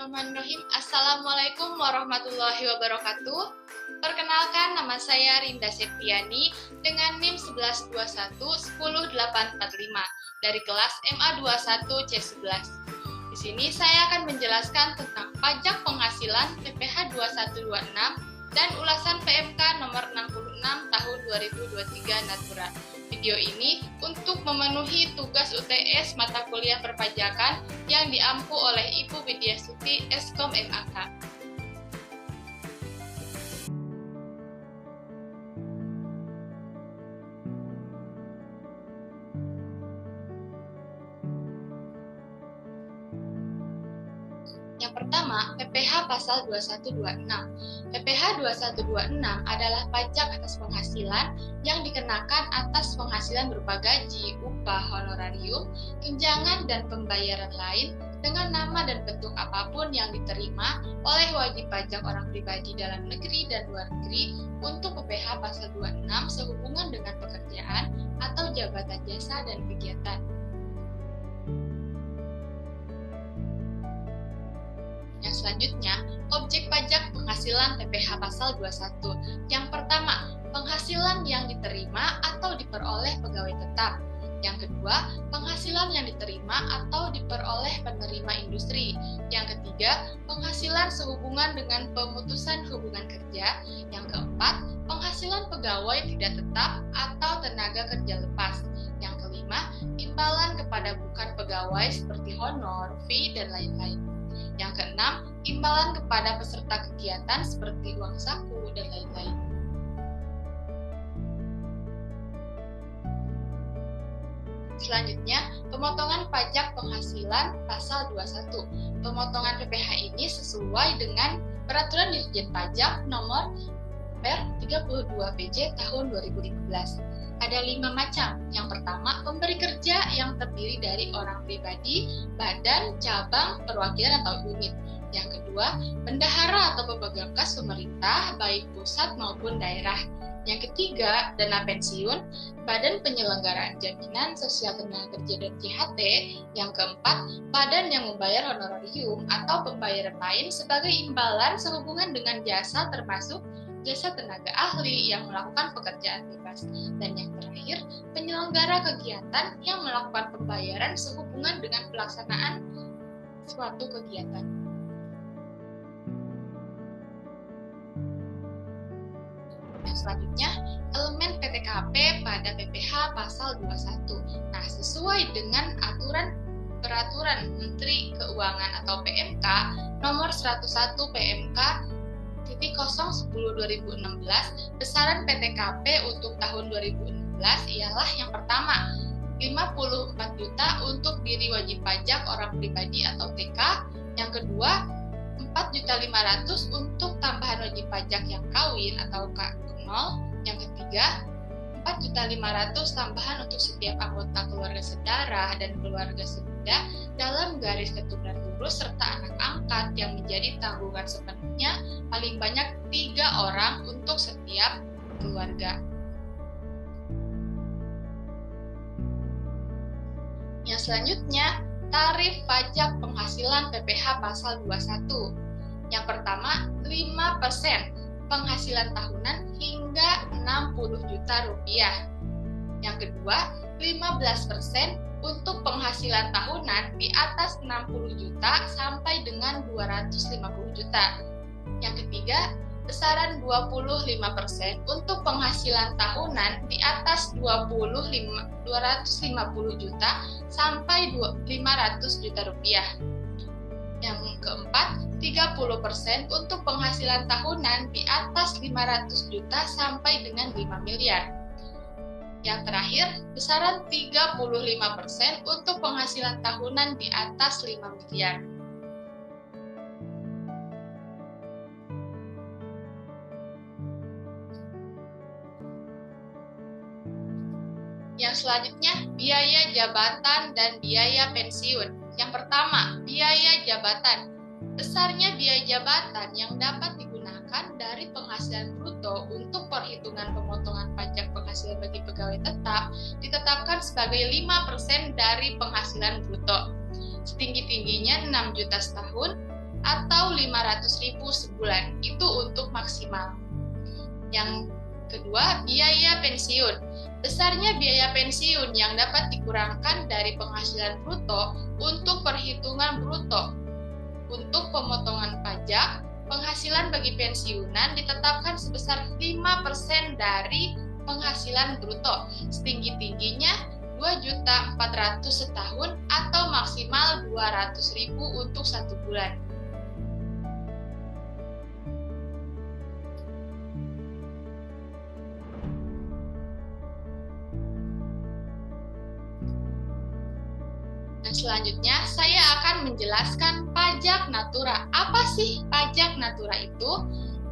Bismillahirrahmanirrahim. Assalamualaikum warahmatullahi wabarakatuh. Perkenalkan, nama saya Rinda Septiani dengan NIM 1121-10845 dari kelas MA21 C11. Di sini saya akan menjelaskan tentang pajak penghasilan PPh 2126 dan ulasan PMK nomor 66 tahun 2023 Natura. Video ini untuk memenuhi tugas UTS mata kuliah perpajakan yang diampu oleh Ibu Widyasuti Eskom MAK. Yang pertama, PPh pasal 2126. PPh 2126 adalah pajak atas penghasilan yang dikenakan atas penghasilan berupa gaji, upah, honorarium, tunjangan, dan pembayaran lain dengan nama dan bentuk apapun yang diterima oleh wajib pajak orang pribadi dalam negeri dan luar negeri untuk PPh pasal 26 sehubungan dengan pekerjaan atau jabatan jasa dan kegiatan. Yang selanjutnya, objek pajak penghasilan PPh pasal 21. Yang pertama, penghasilan yang diterima atau diperoleh pegawai tetap. Yang kedua, penghasilan yang diterima atau diperoleh penerima industri. Yang ketiga, penghasilan sehubungan dengan pemutusan hubungan kerja. Yang keempat, penghasilan pegawai tidak tetap atau tenaga kerja lepas. Yang kelima, imbalan kepada bukan pegawai seperti honor, fee, dan lain-lain. Yang keenam, imbalan kepada peserta kegiatan seperti uang saku dan lain-lain. Selanjutnya, pemotongan pajak penghasilan pasal 21. Pemotongan PPh ini sesuai dengan Peraturan Dirjen Pajak nomor 32 PJ tahun 2015. Ada 5 macam. Yang pertama, pemberi kerja yang terdiri dari orang pribadi, badan, cabang, perwakilan atau unit. Yang kedua, bendahara atau pemegang kas pemerintah, baik pusat maupun daerah. Yang ketiga, dana pensiun, badan penyelenggaraan jaminan sosial tenaga kerja dan JHT. Yang keempat, badan yang membayar honorarium atau pembayaran lain sebagai imbalan sehubungan dengan jasa termasuk jasa tenaga ahli yang melakukan pekerjaan bebas. Dan yang terakhir, penyelenggara kegiatan yang melakukan pembayaran sehubungan dengan pelaksanaan suatu kegiatan. Yang selanjutnya, elemen PTKP pada PPh pasal 21. Nah, sesuai dengan Peraturan Menteri Keuangan atau PMK nomor 101 PMK 010/2016, besaran PTKP untuk tahun 2016 ialah yang pertama, 54 juta untuk diri wajib pajak orang pribadi atau TK. Yang kedua, 4.500.000 untuk tambahan wajib pajak yang kawin atau K0. Yang ketiga, 4.500.000 tambahan untuk setiap anggota keluarga sedarah dan keluarga sebenda dalam garis keturunan lurus serta anak angkat yang menjadi tanggungan sepenuhnya paling banyak 3 orang untuk setiap keluarga. Yang selanjutnya, tarif pajak penghasilan PPh pasal 21. Yang pertama, 5% penghasilan tahunan hingga 60 juta rupiah. Yang kedua, 15% untuk penghasilan tahunan di atas 60 juta sampai dengan 250 juta. Yang ketiga, besaran 25% untuk penghasilan tahunan di atas 250 juta sampai 500 juta rupiah. Yang keempat, 30% untuk penghasilan tahunan di atas 500 juta sampai dengan 5 miliar. Yang terakhir, besaran 35% untuk penghasilan tahunan di atas 5 miliar. Yang selanjutnya, biaya jabatan dan biaya pensiun. Yang pertama, biaya jabatan. Besarnya biaya jabatan yang dapat digunakan dari penghasilan bruto untuk perhitungan pemotongan pajak penghasilan bagi pegawai tetap ditetapkan sebagai 5% dari penghasilan bruto. Setinggi-tingginya 6 juta setahun, atau 500.000 sebulan. Itu untuk maksimal. Yang kedua, biaya pensiun. Besarnya biaya pensiun yang dapat dikurangkan dari penghasilan bruto untuk perhitungan bruto. Untuk pemotongan pajak, penghasilan bagi pensiunan ditetapkan sebesar 5% dari penghasilan bruto. Setinggi-tingginya 2.400.000 setahun atau maksimal 200.000 untuk 1 bulan. Dan selanjutnya saya akan menjelaskan pajak natura. Apa sih pajak natura itu?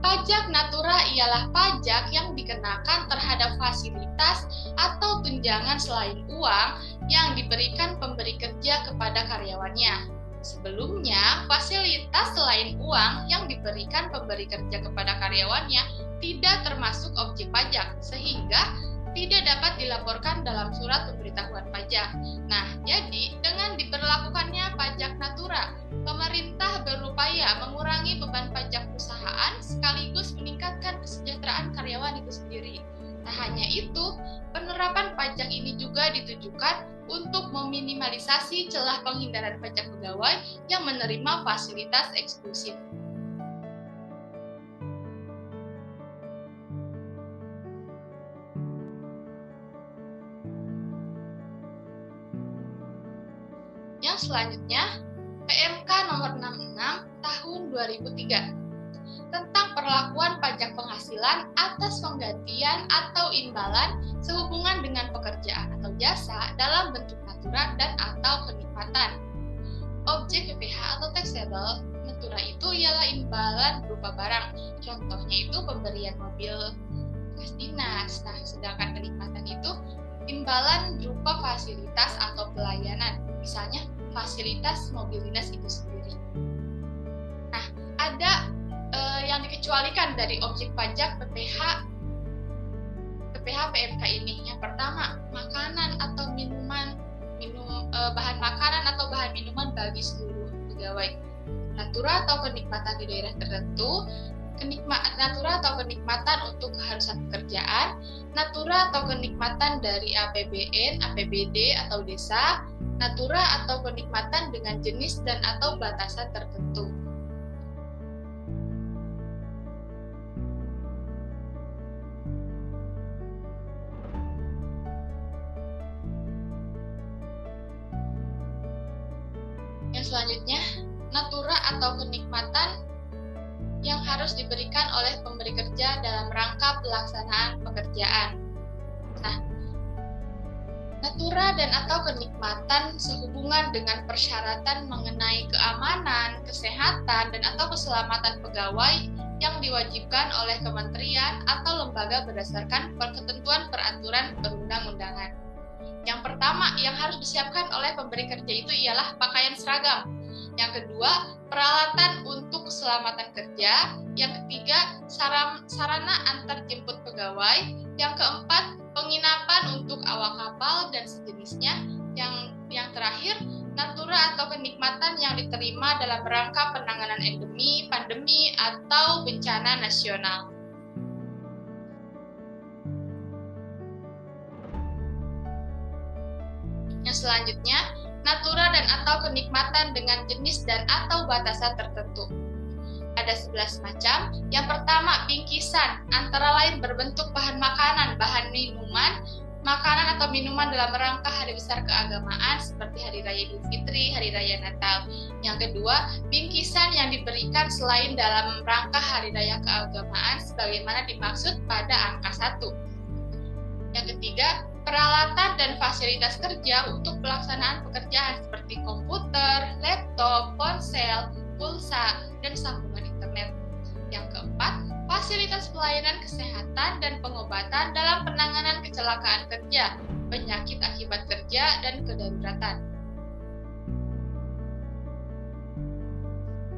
Pajak natura ialah pajak yang dikenakan terhadap fasilitas atau tunjangan selain uang yang diberikan pemberi kerja kepada karyawannya. Sebelumnya, fasilitas selain uang yang diberikan pemberi kerja kepada karyawannya tidak termasuk objek pajak, sehingga tidak dapat dilaporkan dalam surat pemberitahuan pajak. Nah, jadi dengan diberlakukannya pajak natura, pemerintah berupaya mengurangi beban pajak perusahaan sekaligus meningkatkan kesejahteraan karyawan itu sendiri. Tak hanya itu, penerapan pajak ini juga ditujukan untuk meminimalisasi celah penghindaran pajak pegawai yang menerima fasilitas eksklusif. Yang selanjutnya, PMK nomor 66 tahun 2003 tentang perlakuan pajak penghasilan atas penggantian atau imbalan sehubungan dengan pekerjaan atau jasa dalam bentuk natura dan atau kenikmatan. Objek PPh atau taxable natura itu ialah imbalan berupa barang. Contohnya itu pemberian mobil bekas dinas. Nah, sedangkan kenikmatan itu imbalan berupa fasilitas atau pelayanan. Misalnya fasilitas mobil dinas itu sendiri. Nah, ada yang dikecualikan dari objek pajak PPh PMK ini. Yang pertama, makanan atau bahan makanan atau bahan minuman bagi seluruh pegawai. Natura atau kenikmatan di daerah tertentu, natura atau kenikmatan untuk keharusan pekerjaan, natura atau kenikmatan dari APBN, APBD atau desa, natura atau kenikmatan dengan jenis dan atau batasan tertentu. Yang selanjutnya, natura atau kenikmatan yang harus diberikan oleh pemberi kerja dalam rangka pelaksanaan pekerjaan. Nah, natura dan atau kenikmatan sehubungan dengan persyaratan mengenai keamanan, kesehatan, dan atau keselamatan pegawai yang diwajibkan oleh kementerian atau lembaga berdasarkan ketentuan peraturan perundang-undangan. Yang pertama yang harus disiapkan oleh pemberi kerja itu ialah pakaian seragam. Yang kedua, peralatan untuk keselamatan kerja. Yang ketiga, sarana antar jemput pegawai. Yang keempat, penginapan untuk awak kapal dan sejenisnya. Yang terakhir, natura atau kenikmatan yang diterima dalam rangka penanganan endemi, pandemi, atau bencana nasional. Yang selanjutnya, natura dan atau kenikmatan dengan jenis dan atau batasan tertentu. Ada 11 macam. Yang pertama, bingkisan, antara lain berbentuk bahan makanan, bahan minuman, makanan atau minuman dalam rangka hari besar keagamaan seperti Hari Raya Idul Fitri, Hari Raya Natal. Yang kedua, bingkisan yang diberikan selain dalam rangka Hari Raya keagamaan sebagaimana dimaksud pada angka 1. Yang ketiga, peralatan dan fasilitas kerja untuk pelaksanaan pekerjaan seperti komputer, laptop, ponsel, pulsa, dan sambungan internet. Yang keempat, fasilitas pelayanan kesehatan dan pengobatan dalam penanganan kecelakaan kerja, penyakit akibat kerja, dan kedaruratan.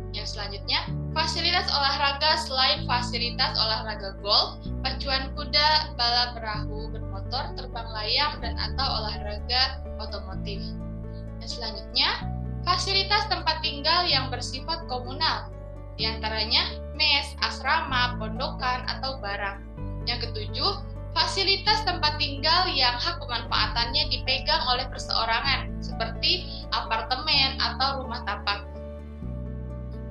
Yang selanjutnya, fasilitas olahraga selain fasilitas olahraga golf, pacuan kuda, balap perahu bermotor, terbang layang, dan atau olahraga otomotif. Yang selanjutnya, fasilitas tempat tinggal yang bersifat komunal, di antaranya mes, asrama, pondokan, atau barang. Yang ketujuh, fasilitas tempat tinggal yang hak pemanfaatannya dipegang oleh perseorangan, seperti apartemen atau rumah tapak.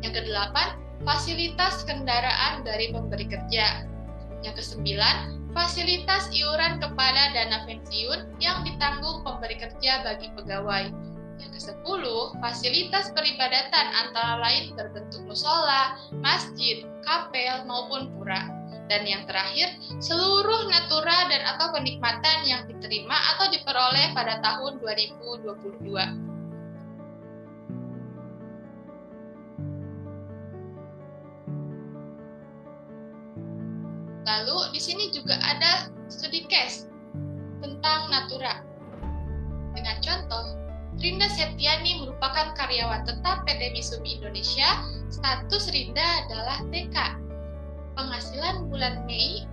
Yang kedelapan, fasilitas kendaraan dari pemberi kerja. Yang kesembilan, fasilitas iuran kepada dana pensiun yang ditanggung pemberi kerja bagi pegawai. Yang kesepuluh, fasilitas peribadatan antara lain berbentuk musola, masjid, kapel, maupun pura. Dan yang terakhir, seluruh natura dan atau kenikmatan yang diterima atau diperoleh pada tahun 2022. Lalu di sini juga ada studi case tentang natura. Dengan contoh, Rinda Setiani merupakan karyawan tetap PT Misumi Indonesia, status Rinda adalah TK. Penghasilan bulan Mei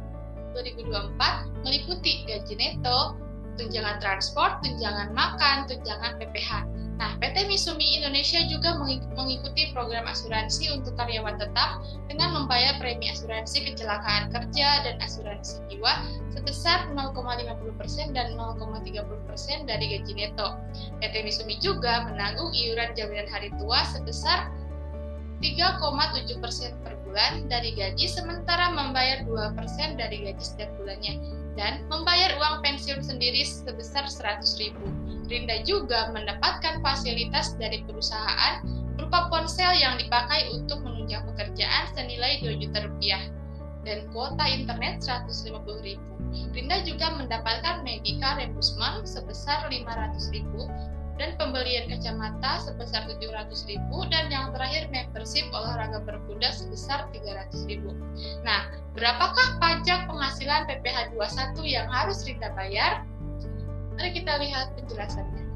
2024 meliputi gaji neto, tunjangan transport, tunjangan makan, tunjangan PPh. Nah, PT Misumi Indonesia juga mengikuti program asuransi untuk karyawan tetap dengan membayar premi asuransi kecelakaan kerja dan asuransi jiwa sebesar 0,50% dan 0,30% dari gaji neto. PT Misumi juga menanggung iuran jaminan hari tua sebesar 3,7% per bulan dari gaji, sementara membayar 2% dari gaji setiap bulannya, dan membayar uang pensiun sendiri sebesar 100.000. Rinda juga mendapatkan fasilitas dari perusahaan berupa ponsel yang dipakai untuk menunjang pekerjaan senilai 2 juta rupiah dan kuota internet 150.000. Rinda juga mendapatkan medical reimbursement sebesar 500.000 dan pembelian kacamata sebesar 700.000, dan yang terakhir membership olahraga berkuda sebesar 300.000. Nah, berapakah pajak penghasilan PPh 21 yang harus Rinda bayar? Mari kita lihat penjelasannya.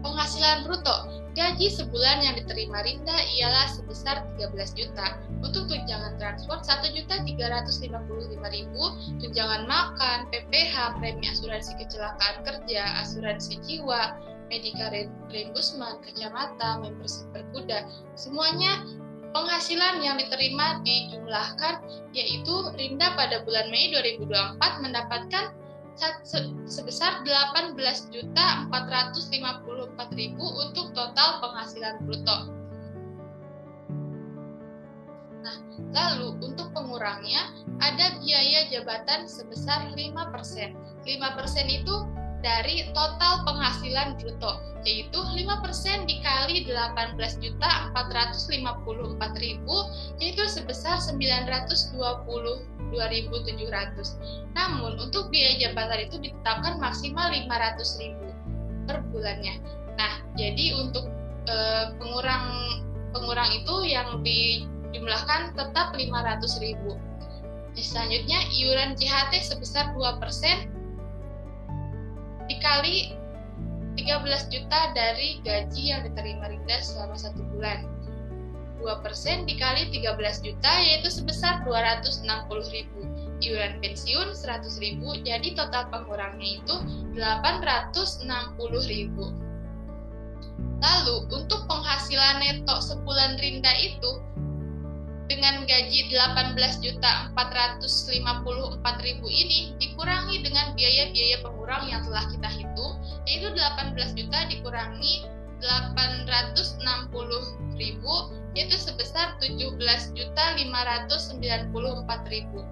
Penghasilan bruto. Gaji sebulan yang diterima Rinda ialah sebesar 13 juta. Untuk tunjangan transport 1.355.000, tunjangan makan, PPh, premi asuransi kecelakaan kerja, asuransi jiwa, medical reimbursement, kacamata, membership berkuda. Semuanya penghasilan yang diterima dijumlahkan, yaitu Rinda pada bulan Mei 2024 mendapatkan sebesar 18.454.000 untuk total penghasilan bruto. Nah, lalu untuk pengurangnya ada biaya jabatan sebesar 5%. 5% itu dari total penghasilan bruto, yaitu 5% dikali 18.454.000, yaitu sebesar 922.700. Namun untuk biaya jabatan itu ditetapkan maksimal 500.000 per bulannya. Nah, jadi untuk pengurang itu yang dijumlahkan tetap 500.000. Selanjutnya iuran JHT sebesar 2% dikali 13 juta dari gaji yang diterima Rinda selama 1 bulan. 2% dikali 13 juta yaitu sebesar 260.000. Iuran pensiun 100.000, jadi total pengurangnya itu 860.000. Lalu untuk penghasilan neto sebulan Rinda itu dengan gaji 18.454.000 ini dikurangi dengan biaya-biaya pengurang yang telah kita hitung, yaitu 18 juta dikurangi 860.000, yaitu sebesar 17.594.000.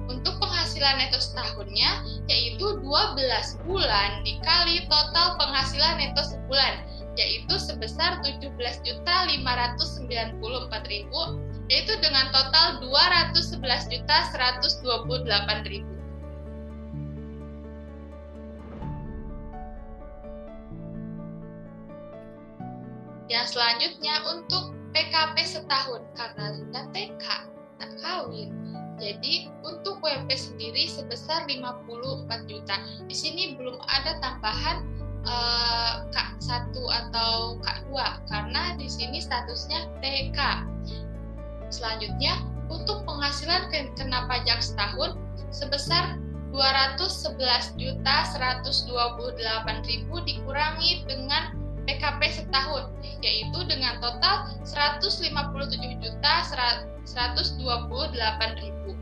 Untuk penghasilan neto setahunnya, yaitu 12 bulan dikali total penghasilan neto sebulan, yaitu sebesar 17.594.000, yaitu dengan total 211.128.000. Yang selanjutnya untuk PKP setahun, karena Rinda TK, tak kawin. Jadi untuk WP sendiri sebesar 54 juta. Di sini belum ada tambahan K1 atau K2 karena di sini statusnya TK. Selanjutnya untuk penghasilan kena pajak setahun sebesar 211.128.000 dikurangi dengan PKP setahun, yaitu dengan total 157.128.000.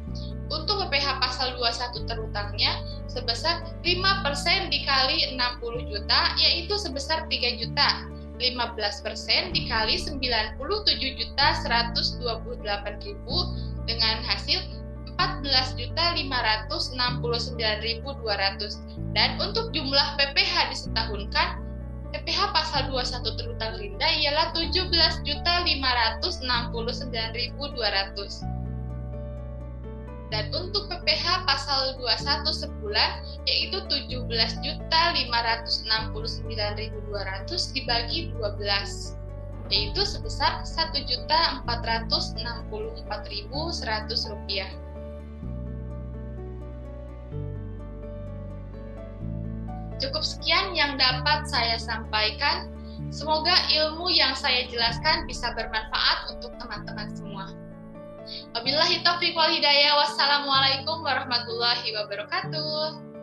Untuk PPh pasal 21 terutangnya sebesar 5% dikali 60 juta, yaitu sebesar 3 juta. 15% dikali 97.128.000 dengan hasil 14.569.200. Dan untuk jumlah PPh disetahunkan, PPh pasal 21 terutang Linda ialah 17.569.200. Dan untuk PPh pasal 21 sebulan yaitu 17.569.200 dibagi 12, yaitu sebesar 1.464.100 rupiah. Cukup sekian yang dapat saya sampaikan. Semoga ilmu yang saya jelaskan bisa bermanfaat untuk teman-teman semua. Wabillahi taufiq wal hidayah. Wassalamualaikum warahmatullahi wabarakatuh.